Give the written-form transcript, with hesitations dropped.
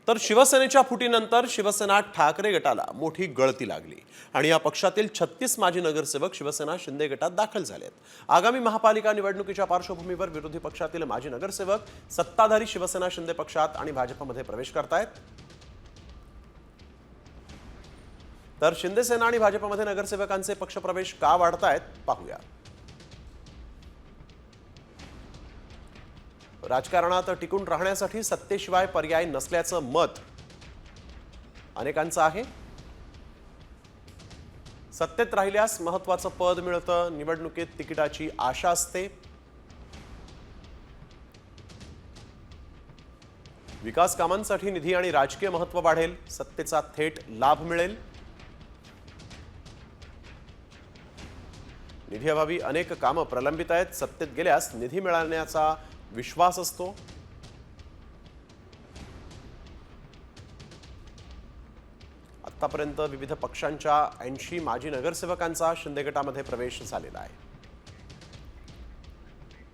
तर शिवसेनेच्या फुटीनंतर शिवसेना ठाकरे गटाला मोठी गळती लागली आणि या पक्षातील 36 माजी नगरसेवक शिवसेना शिंदे गटात दाखल झालेत। आगामी महापालिका निवडणुकीच्या पार्श्वभूमीवर विरोधी पक्षातील माजी नगरसेवक सत्ताधारी शिवसेना शिंदे पक्षात आणि भाजपमध्ये प्रवेश करतायत। तर शिंदे सेना आणि भाजपमध्ये नगरसेवकांचे पक्षप्रवेश का वाढतायत पाहूया। राजकारणात टिकून राहण्यासाठी सत्तेशिवाय पर्याय नसल्याचं मत अनेकांचं आहे। सत्तेत राहिल्यास महत्त्वाचं पद मिळतं, निवडणुकीत तिकिटाची आशा असते। विकास कामांसाठी निधी आणि राजकीय महत्त्व वाढेल, सत्तेचा थेट लाभ मिळेल। निधीअभावी अनेक कामं प्रलंबित आहेत, सत्तेत गेल्यास निधी मिळण्याचा विश्वास असतो। आतापर्यंत विविध पक्षांच्या 80 माजी नगरसेवकांचा शिंदे गटामध्ये प्रवेश झालेला आहे।